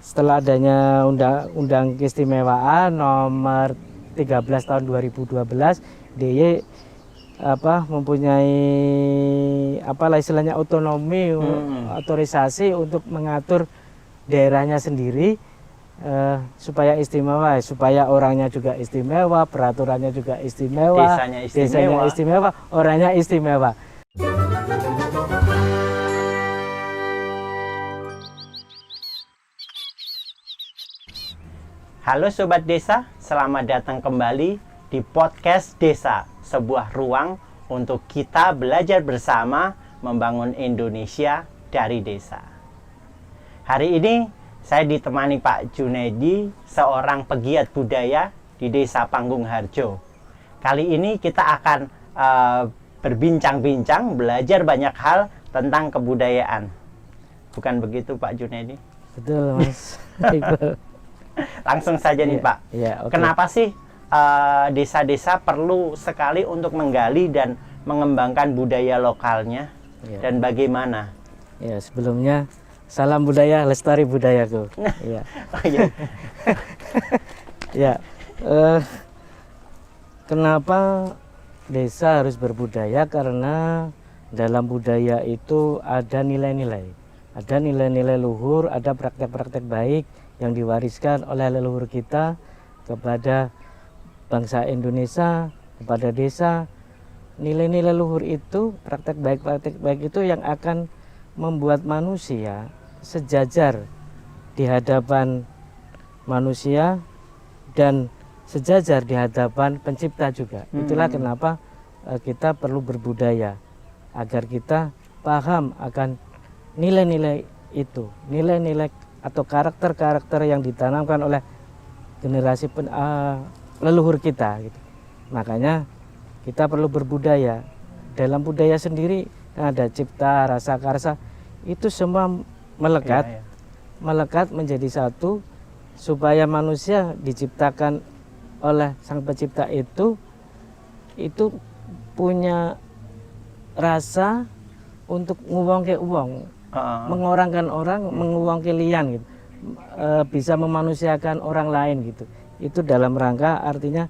setelah adanya Undang Keistimewaan nomor 13 tahun 2012, DIY mempunyai istilahnya otonomi, otorisasi untuk mengatur daerahnya sendiri supaya istimewa, supaya orangnya juga istimewa, peraturannya juga istimewa, desanya istimewa, orangnya istimewa. Halo Sobat Desa, selamat datang kembali di Podcast Desa, sebuah ruang untuk kita belajar bersama membangun Indonesia dari desa. Hari ini saya ditemani Pak Junaidi, seorang pegiat budaya di Desa Panggungharjo. Kali ini kita akan berbincang-bincang, belajar banyak hal tentang kebudayaan. Bukan begitu Pak Junaidi? Betul Mas. Langsung saja nih Pak, okay. Kenapa sih desa-desa perlu sekali untuk menggali dan mengembangkan budaya lokalnya, dan bagaimana? Ya, sebelumnya salam budaya, lestari budayaku. Ya. Oh, iya. Ya, kenapa desa harus berbudaya? Karena dalam budaya itu ada nilai-nilai, luhur, ada praktek-praktek baik yang diwariskan oleh leluhur kita kepada bangsa Indonesia, kepada desa. Nilai-nilai luhur itu, praktek baik itu yang akan membuat manusia sejajar di hadapan manusia dan sejajar di hadapan pencipta juga. Itulah kenapa kita perlu berbudaya, agar kita paham akan nilai-nilai itu, nilai-nilai atau karakter-karakter yang ditanamkan oleh generasi leluhur kita gitu. Makanya kita perlu berbudaya. Dalam budaya sendiri ada cipta, rasa, karsa, itu semua melekat menjadi satu, supaya manusia diciptakan oleh Sang Pencipta itu punya rasa untuk nguwongke uwong, mengorangkan orang, menguwongke liyan gitu, bisa memanusiakan orang lain gitu. Itu dalam rangka artinya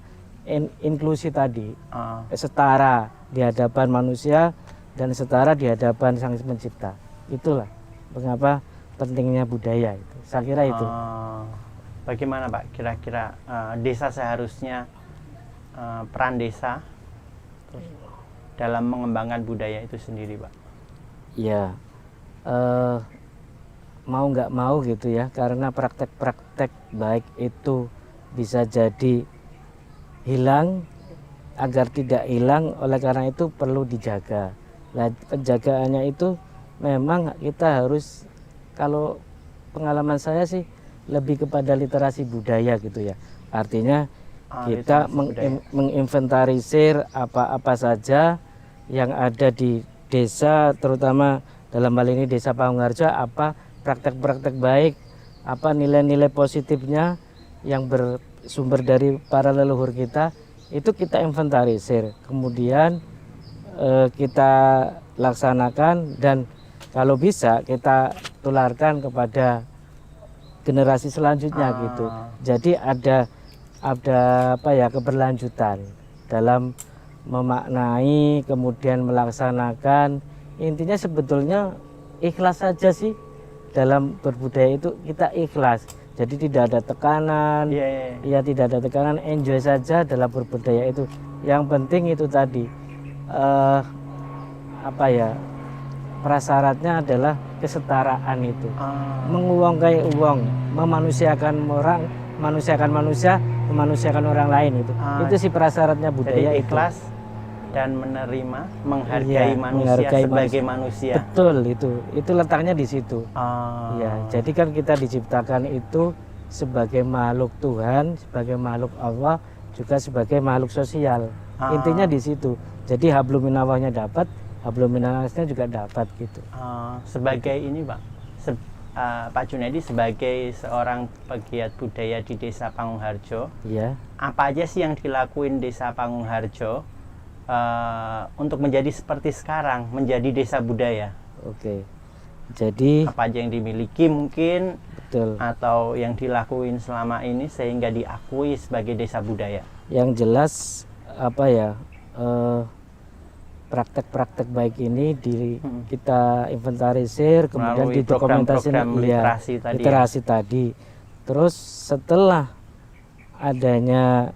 inklusi tadi, setara di hadapan manusia dan setara di hadapan Sang Pencipta. Itulah mengapa pentingnya budaya itu. Saya kira itu. Bagaimana Pak kira-kira desa seharusnya peran desa dalam mengembangkan budaya itu sendiri Pak? Ya, mau nggak mau gitu ya, karena praktek-praktek baik itu bisa jadi hilang. Agar tidak hilang, oleh karena itu perlu dijaga. Nah, penjagaannya itu memang kita harus, kalau pengalaman saya sih lebih kepada literasi budaya gitu ya. Artinya kita menginventarisir apa-apa saja yang ada di desa, terutama dalam hal ini Desa Panggungharjo, apa praktek-praktek baik, apa nilai-nilai positifnya yang bersumber dari para leluhur kita, itu kita inventarisir, kemudian kita laksanakan, dan kalau bisa kita tularkan kepada generasi selanjutnya gitu. Jadi ada keberlanjutan dalam memaknai, kemudian melaksanakan. Intinya sebetulnya ikhlas saja sih, dalam berbudaya itu kita ikhlas. Jadi tidak ada tekanan, ya tidak ada tekanan, enjoy saja dalam berbudaya itu. Yang penting itu tadi, prasyaratnya adalah kesetaraan itu, menguwongkai uwong, memanusiakan orang, manusiakan manusia, memanusiakan orang lain itu. Itu sih prasyaratnya budaya. Jadi ikhlas itu, dan menerima, menghargai manusia sebagai manusia. Betul, itu letaknya di situ. Ya, jadi kan kita diciptakan itu sebagai makhluk Tuhan, sebagai makhluk Allah, juga sebagai makhluk sosial. Intinya di situ. Jadi hablum minallahnya dapat, hablum minannasnya juga dapat gitu. Sebagai ini Pak, Pak Junaidi sebagai seorang pegiat budaya di Desa Panggungharjo, apa aja sih yang dilakuin Desa Panggungharjo untuk menjadi seperti sekarang, menjadi desa budaya? Oke. Jadi apa aja yang dimiliki mungkin? Betul. atau yang dilakuin selama ini sehingga diakui sebagai desa budaya? Yang jelas apa ya, praktek-praktek baik ini kita inventarisir, kemudian Melalui didokumentasikan, program-program literasi tadi ya? literasi tadi. Terus setelah adanya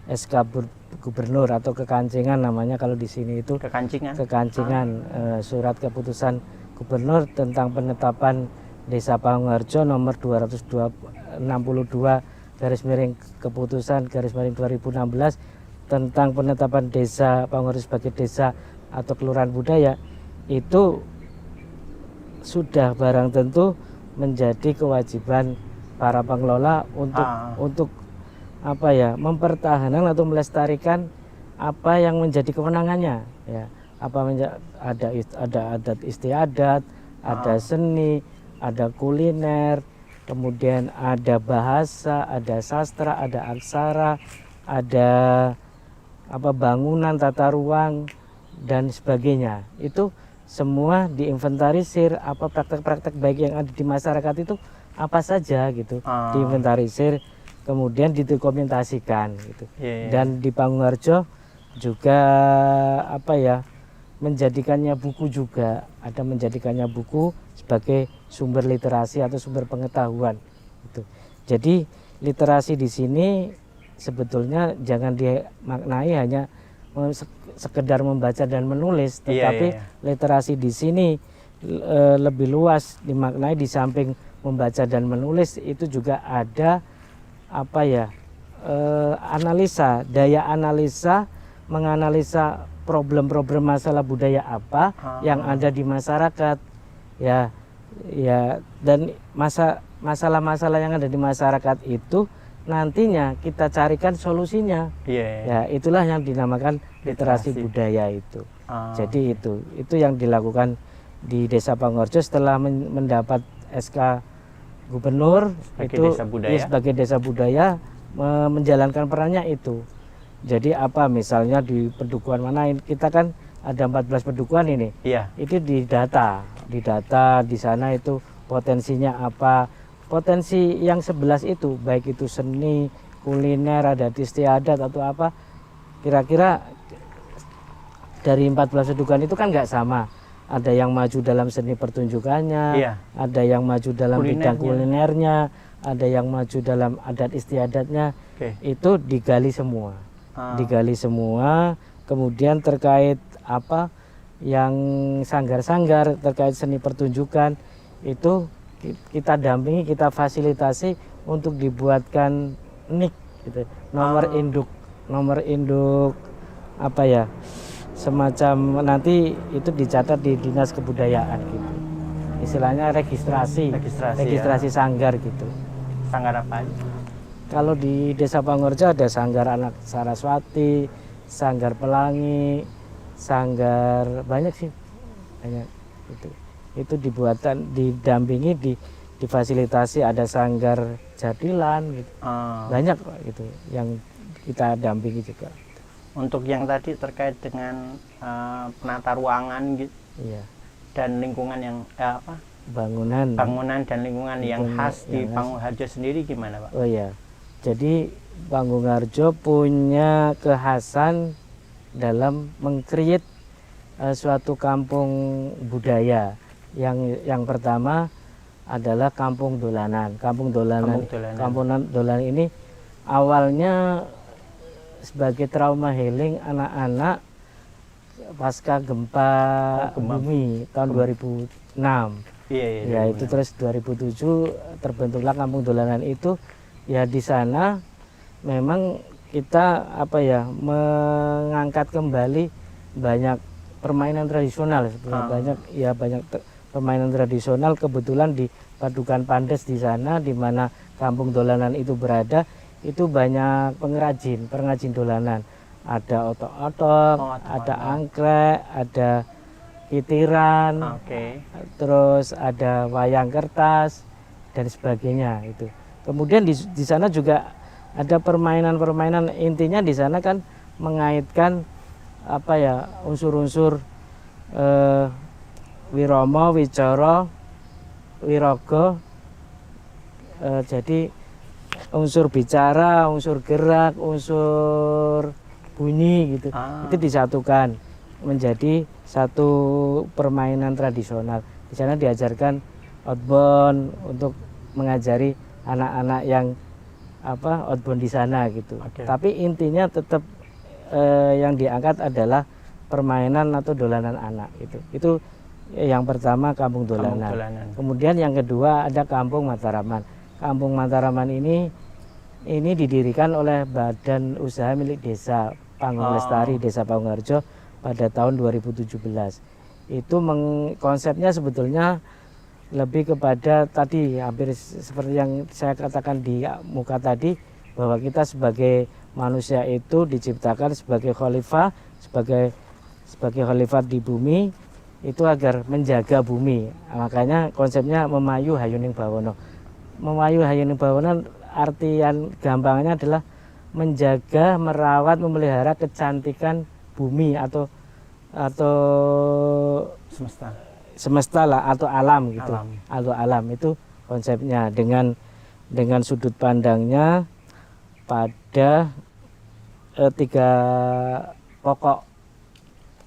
SK Gubernur atau kekancingan namanya kalau di sini itu kekancingan, surat keputusan Gubernur tentang penetapan Desa Pangungharjo nomor 262 keputusan _2016 tentang penetapan Desa Pangungharjo sebagai desa atau kelurahan budaya, itu sudah barang tentu menjadi kewajiban para pengelola untuk apa ya, mempertahankan atau melestarikan apa yang menjadi kewenangannya ya. Ada adat istiadat, ada seni, ada kuliner, kemudian ada bahasa, ada sastra, ada aksara, ada bangunan, tata ruang dan sebagainya. Itu semua diinventarisir, apa praktek-praktek baik yang ada di masyarakat itu apa saja gitu. Diinventarisir, kemudian didokumentasikan gitu. Dan di Pangungharjo juga menjadikannya buku juga, ada menjadikannya buku sebagai sumber literasi atau sumber pengetahuan gitu. Jadi literasi di sini sebetulnya jangan dimaknai hanya sekedar membaca dan menulis, tetapi literasi di sini lebih luas dimaknai. Di samping membaca dan menulis itu juga ada analisa, daya analisa, menganalisa problem-problem masalah budaya apa yang ada di masyarakat ya dan masalah-masalah yang ada di masyarakat itu nantinya kita carikan solusinya. Ya itulah yang dinamakan literasi budaya itu. Jadi itu yang dilakukan di Desa Pangungharjo setelah mendapat SK Gubernur sebagai desa budaya, menjalankan perannya itu. Jadi misalnya di pedukuhan mana, kita kan ada 14 pedukuhan ini. Itu didata di sana itu potensinya apa. Potensi yang 11 itu baik itu seni, kuliner, adat istiadat atau apa, kira-kira dari 14 pedukuhan itu kan nggak sama. Ada yang maju dalam seni pertunjukannya, ada yang maju dalam bidang kulinernya, ada yang maju dalam adat istiadatnya. Itu digali semua. Kemudian terkait yang sanggar-sanggar, terkait seni pertunjukan, itu kita dampingi, kita fasilitasi untuk dibuatkan NIK gitu. Nomor induk semacam nanti itu dicatat di Dinas Kebudayaan gitu. Istilahnya registrasi sanggar gitu. Sanggar apa aja? Kalau di Desa Pangungharjo ada Sanggar Anak Saraswati, Sanggar Pelangi, Sanggar banyak sih, banyak itu. Itu didampingi, difasilitasi, ada Sanggar Jatilan gitu. Banyak gitu yang kita dampingi juga. Untuk yang tadi terkait dengan penata ruangan gitu, dan lingkungan yang bangunan dan lingkungan yang khas di Pangungharjo sendiri gimana, Pak? Oh iya, jadi Pangungharjo punya kekhasan dalam meng-create suatu kampung budaya. Yang pertama adalah kampung dolanan. Kampung dolanan ini awalnya sebagai trauma healing anak-anak pasca gempa bumi tahun 2006. Itu terus 2007 terbentuklah kampung dolanan itu. Ya di sana memang kita mengangkat kembali banyak permainan tradisional, banyak permainan tradisional. Kebetulan di Padukan Pandes di sana, di mana kampung dolanan itu berada, itu banyak pengrajin dolanan. Ada otok-otok, ada angkrek, ada kitiran, terus ada wayang kertas dan sebagainya itu. Kemudian di sana juga ada permainan-permainan, intinya di sana kan mengaitkan unsur-unsur Wiromo, Wicoro, Wirogo, Jadi unsur bicara, unsur gerak, unsur bunyi gitu, itu disatukan menjadi satu permainan tradisional. Di sana diajarkan outbound untuk mengajari anak-anak yang outbound di sana gitu. Tapi intinya tetap yang diangkat adalah permainan atau dolanan anak gitu. Itu yang pertama kampung dolanan. Kemudian yang kedua ada kampung Mataraman. Kampung Mataraman ini didirikan oleh Badan Usaha Milik Desa Panggung Lestari Desa Pangungharjo pada tahun 2017. Itu konsepnya sebetulnya lebih kepada tadi hampir seperti yang saya katakan di muka tadi, bahwa kita sebagai manusia itu diciptakan sebagai khalifah, sebagai khalifah di bumi itu agar menjaga bumi. Makanya konsepnya Memayu Hayuning Bawono. Memayu Hayuning Bawono artian gampangnya adalah menjaga, merawat, memelihara kecantikan bumi atau semesta lah, atau alam gitu. Atau alam itu konsepnya dengan sudut pandangnya pada 3 pokok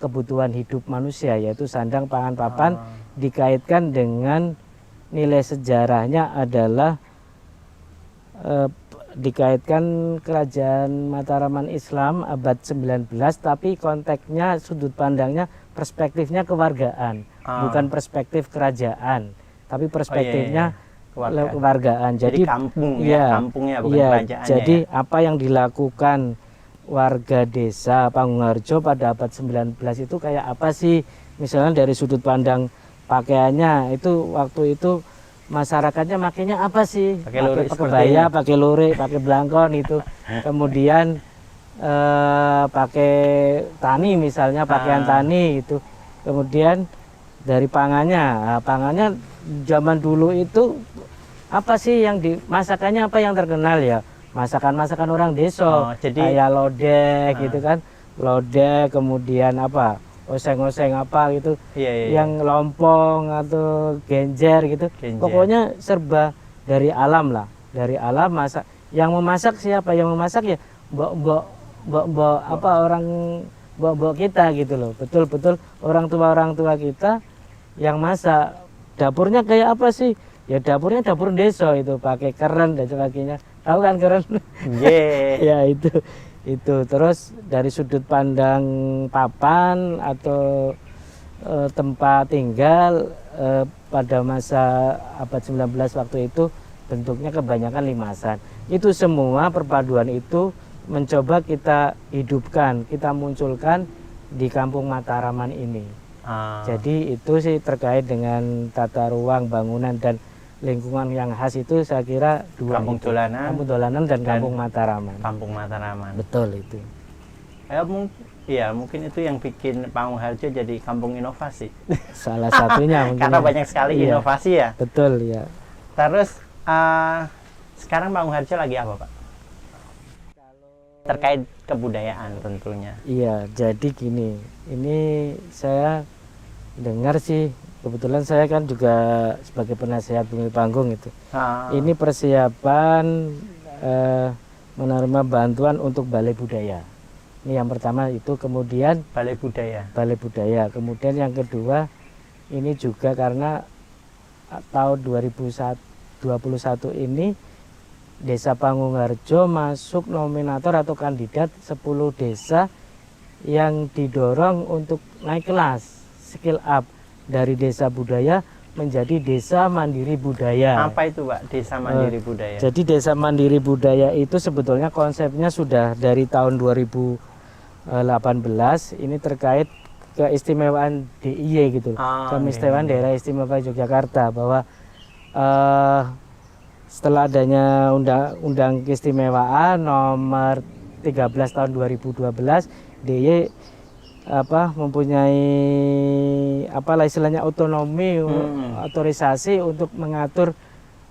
kebutuhan hidup manusia, yaitu sandang, pangan, papan, dikaitkan dengan nilai sejarahnya adalah dikaitkan kerajaan Mataraman Islam abad 19, tapi konteksnya, sudut pandangnya, perspektifnya kewargaan, bukan perspektif kerajaan, tapi perspektifnya kewargaan. Jadi kampung kampungnya bukan kerajaan. Jadi apa yang dilakukan warga desa Pangungharjo pada abad 19 itu kayak apa sih? Misalnya dari sudut pandang pakaiannya, itu waktu itu masyarakatnya makainya apa sih? Pakai kebaya, pakai lurik, pakai belangkon itu. Kemudian pakai tani misalnya, pakaian tani itu. Kemudian dari pangannya zaman dulu itu apa sih yang masakannya apa yang terkenal ya? Masakan orang desa, kayak lodeh gitu kan, lodeh, kemudian oseng-oseng gitu, yang lompong atau genjer gitu. Pokoknya serba dari alam lah, dari alam. Masak, yang memasak siapa? Yang memasak ya mbok kita gitu loh, betul-betul orang tua kita yang masak. Dapurnya kayak apa sih? Ya dapur desa itu, pakai keren dan sebagainya. Tahu kan keren? Ya itu. Terus dari sudut pandang papan atau tempat tinggal pada masa abad 19 waktu itu bentuknya kebanyakan limasan. Itu semua perpaduan itu mencoba kita hidupkan, kita munculkan di Kampung Mataraman ini. Jadi itu sih terkait dengan tata ruang, bangunan, dan lingkungan yang khas itu saya kira dua, Kampung Dolanan dan Kampung Mataraman. Kampung Mataraman. Betul itu. Mungkin itu yang bikin Pangungharjo jadi kampung inovasi. Salah satunya mungkin. Karena banyak sekali inovasi ya. Betul ya. Terus sekarang Pangungharjo lagi apa, Pak? Terkait kebudayaan tentunya. Iya, jadi gini. Ini saya dengar sih, kebetulan saya kan juga sebagai penasehat Bumi Panggung itu. Ini persiapan menerima bantuan untuk Balai Budaya. Ini yang pertama itu, kemudian Balai Budaya. Kemudian yang kedua, ini juga karena tahun 2021 ini Desa Pangungharjo masuk nominator atau kandidat 10 desa yang didorong untuk naik kelas, skill up dari desa budaya menjadi desa mandiri budaya. Apa itu, Pak, desa mandiri budaya? Jadi desa mandiri budaya itu sebetulnya konsepnya sudah dari tahun 2018. Ini terkait keistimewaan DIY gitu, keistimewaan Daerah Istimewa Yogyakarta, bahwa setelah adanya undang keistimewaan nomor 13 tahun 2012, DIY mempunyai istilahnya otonomi, otorisasi untuk mengatur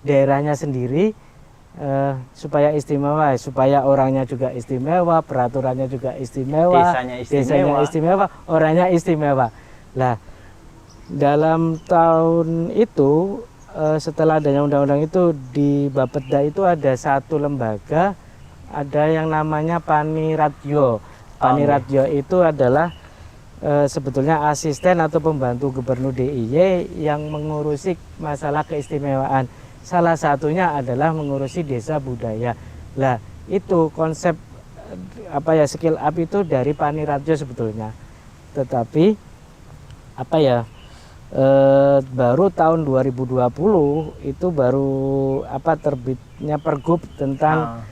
daerahnya sendiri supaya istimewa, supaya orangnya juga istimewa, peraturannya juga istimewa, desanya istimewa, orangnya istimewa. Lah, dalam tahun itu setelah adanya undang-undang itu di Bapeda itu ada satu lembaga, ada yang namanya Paniradyo. Paniradyo itu adalah sebetulnya asisten atau pembantu gubernur DIY yang mengurusi masalah keistimewaan. Salah satunya adalah mengurusi desa budaya. Lah itu konsep skill up itu dari Paniradyo sebetulnya. Tetapi baru tahun 2020 itu baru terbitnya pergub tentang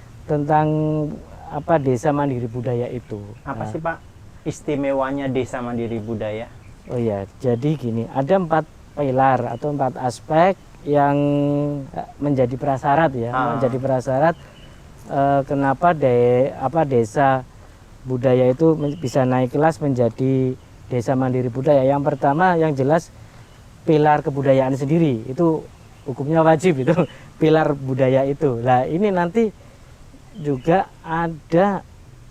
desa mandiri budaya itu. Apa sih Pak istimewanya desa mandiri budaya? Oh ya, jadi gini, ada 4 pilar atau 4 aspek yang menjadi prasyarat ya, menjadi prasyarat kenapa desa budaya itu bisa naik kelas menjadi desa mandiri budaya. Yang pertama yang jelas pilar kebudayaan sendiri, itu hukumnya wajib itu pilar budaya itu. Nah ini nanti juga ada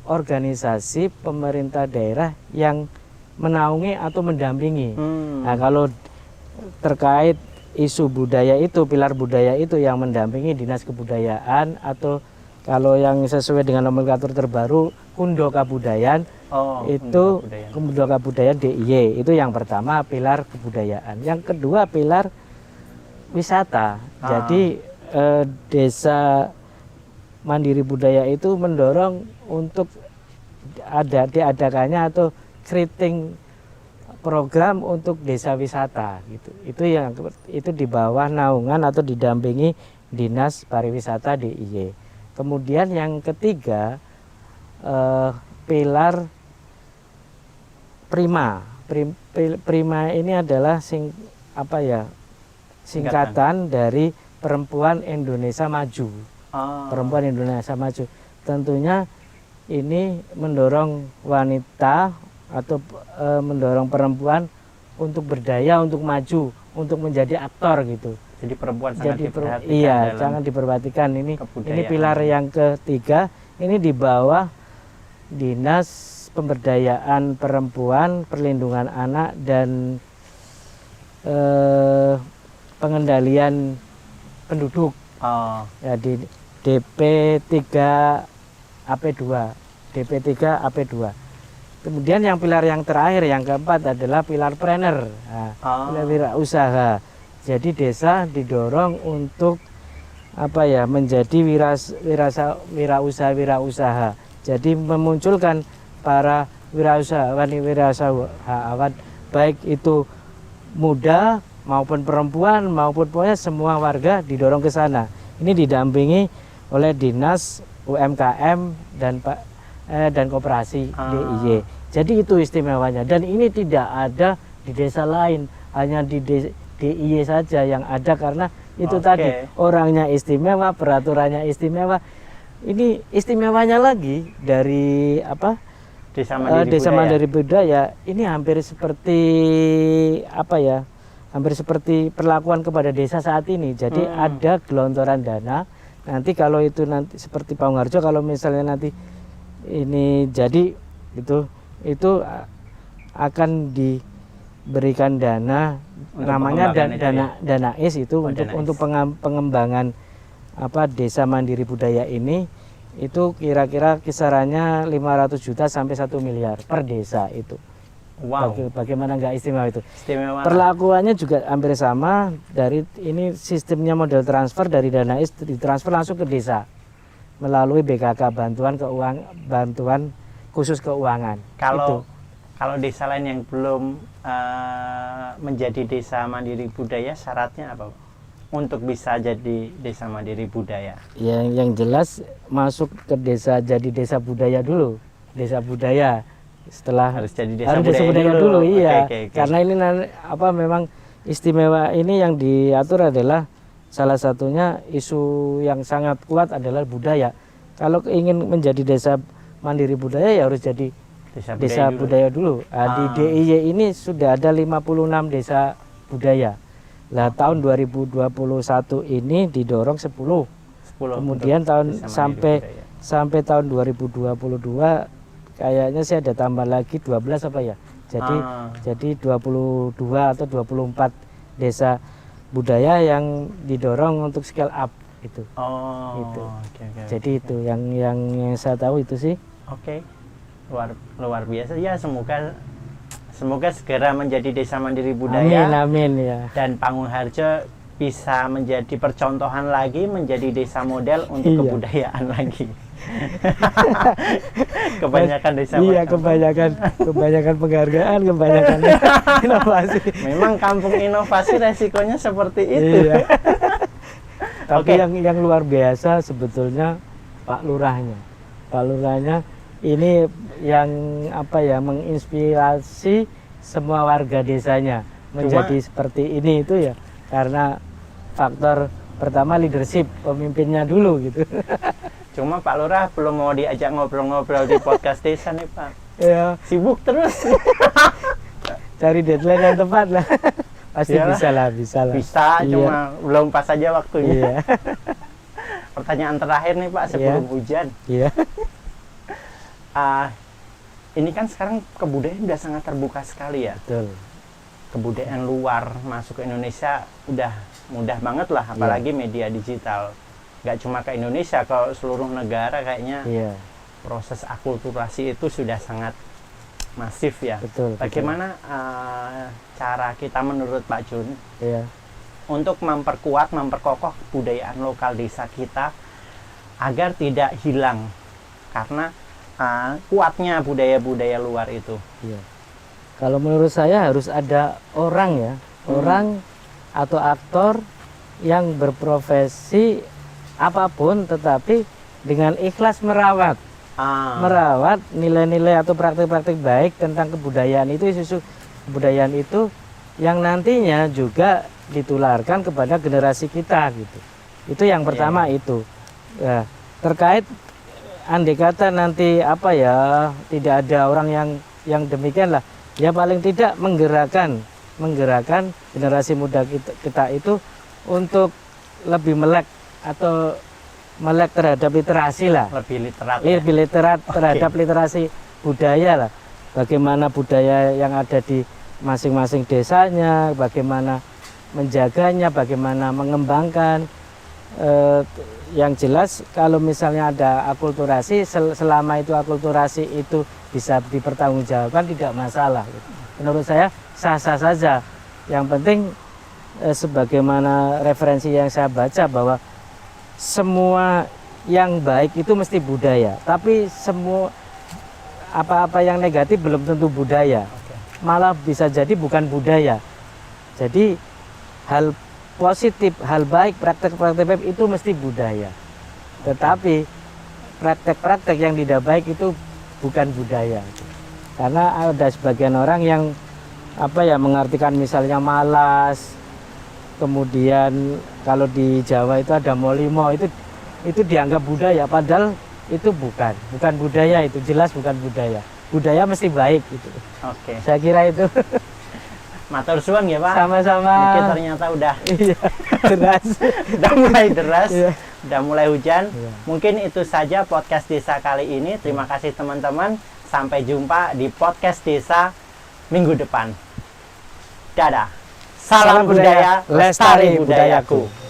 organisasi pemerintah daerah yang menaungi atau mendampingi. Nah kalau terkait isu budaya itu, pilar budaya itu yang mendampingi dinas kebudayaan, atau kalau yang sesuai dengan nomenklatur terbaru Kundo Kabudayaan, itu Kundo Kabudayaan DIY, itu yang pertama pilar kebudayaan. Yang kedua pilar wisata. Jadi desa mandiri budaya itu mendorong untuk diadakannya atau creating program untuk desa wisata gitu. Itu di bawah naungan atau didampingi Dinas Pariwisata DIY. Kemudian yang ketiga pilar Prima. Prima ini adalah singkatan dari Perempuan Indonesia Maju. Perempuan Indonesia Maju. Tentunya ini mendorong wanita atau mendorong perempuan untuk berdaya, untuk maju, untuk menjadi aktor gitu. Jadi perempuan sangat diperhatikan. Iya, sangat diperhatikan. Ini pilar yang ketiga. Ini di bawah Dinas Pemberdayaan Perempuan, Perlindungan Anak, dan Pengendalian Penduduk. Ya, di DP3 AP2. DP3 AP2. Kemudian yang pilar yang terakhir, yang keempat adalah pilar planner. Nah, pilar wirausaha. Jadi desa didorong untuk menjadi wirausaha. Jadi memunculkan para wirausahawan baik itu muda maupun perempuan maupun pokoknya semua warga didorong ke sana. Ini didampingi oleh Dinas UMKM dan Koperasi DIY. Jadi itu istimewanya, dan ini tidak ada di desa lain, hanya di DIY saja yang ada, karena itu tadi orangnya istimewa, peraturannya istimewa. Ini istimewanya lagi dari Desa Mandiri Budaya. Ini hampir seperti hampir seperti perlakuan kepada desa saat ini. Jadi ada gelontoran dana. Nanti kalau itu nanti seperti Pak Ungharjo, kalau misalnya nanti ini jadi itu akan diberikan dana untuk namanya dana IS itu untuk pengembangan desa mandiri budaya ini. Itu kira-kira kisarannya 500 juta sampai 1 miliar per desa itu. Wow. Bagaimana nggak istimewa itu? Istimewa. Perlakuannya juga hampir sama. Dari ini sistemnya model transfer, dari dana IS ditransfer langsung ke desa melalui BKK, bantuan khusus keuangan. Kalau desa lain yang belum menjadi desa mandiri budaya, syaratnya apa untuk bisa jadi desa mandiri budaya? Yang jelas masuk ke desa, jadi desa budaya dulu, desa budaya. Setelah harus jadi desa budaya dulu. Iya. Okay. Karena ini memang istimewa ini yang diatur adalah salah satunya isu yang sangat kuat adalah budaya. Kalau ingin menjadi desa mandiri budaya ya harus jadi desa budaya dulu. Di DIY ini sudah ada 56 desa budaya. Lah tahun 2021 ini didorong 10. Kemudian sampai tahun 2022 kayaknya sih ada tambah lagi 12 Jadi 22 atau 24 desa budaya yang didorong untuk scale up itu. Oh, Gitu. oke. Jadi itu yang saya tahu itu sih. Oke. Luar biasa ya, semoga segera menjadi desa mandiri budaya. Amin ya. Dan Pangungharjo bisa menjadi percontohan lagi, menjadi desa model untuk Iya. kebudayaan lagi. Kebanyakan desa Iya, percontohan. kebanyakan penghargaan, kebanyakan inovasi. Memang kampung inovasi resikonya seperti itu. Iya. Tapi Oke. yang luar biasa sebetulnya Pak Lurahnya. Pak Lurahnya ini yang menginspirasi semua warga desanya menjadi seperti ini itu ya karena faktor pertama leadership pemimpinnya dulu gitu. Cuma Pak Lurah belum mau diajak ngobrol-ngobrol di podcast desa nih Pak. Ya, Sibuk terus. cari deadline yang tepat lah. Pasti Iyalah. bisa lah. Bisa, Iya. cuma belum pas aja waktunya. Iya. Pertanyaan terakhir nih Pak sebelum hujan. Iya. Ini kan sekarang kebudayaan udah sangat terbuka sekali ya. Betul. Kebudayaan luar masuk ke Indonesia udah mudah banget lah, apalagi media digital. Gak cuma ke Indonesia, ke seluruh negara kayaknya Iya. proses akulturasi itu sudah sangat masif ya. Betul. Bagaimana cara kita menurut Pak Jun Iya. untuk memperkokoh kebudayaan lokal desa kita agar tidak hilang karena kuatnya budaya-budaya luar itu? Iya. Kalau menurut saya harus ada orang orang atau aktor yang berprofesi apapun tetapi dengan ikhlas merawat nilai-nilai atau praktik-praktik baik tentang kebudayaan itu, isu kebudayaan itu yang nantinya juga ditularkan kepada generasi kita gitu. Itu yang pertama itu. Ya, terkait andai kata nanti tidak ada orang yang demikian lah, ya paling tidak menggerakkan generasi muda kita itu untuk lebih melek terhadap literasi lah, lebih literat terhadap literasi budaya lah, bagaimana budaya yang ada di masing-masing desanya, bagaimana menjaganya, bagaimana mengembangkan. Yang jelas kalau misalnya ada akulturasi, selama itu akulturasi itu bisa dipertanggungjawabkan tidak masalah. Menurut saya sah-sah saja. Yang penting sebagaimana referensi yang saya baca bahwa semua yang baik itu mesti budaya, tapi semua apa-apa yang negatif belum tentu budaya. Malah bisa jadi bukan budaya. Jadi hal positif, hal baik, praktek-praktek baik itu mesti budaya. Tetapi praktek-praktek yang tidak baik itu bukan budaya. Karena ada sebagian orang yang mengartikan misalnya malas, kemudian kalau di Jawa itu ada molimo, itu dianggap budaya, padahal itu bukan budaya, itu jelas bukan budaya. Budaya mesti baik itu. Oke. Saya kira itu. Matur suwun ya Pak. Sama-sama. Mungkin ternyata udah deras. udah mulai deras, Iya. udah mulai hujan. Iya. Mungkin itu saja podcast desa kali ini. Terima kasih teman-teman. Sampai jumpa di podcast desa minggu depan. Dadah. Salam budaya, lestari budayaku.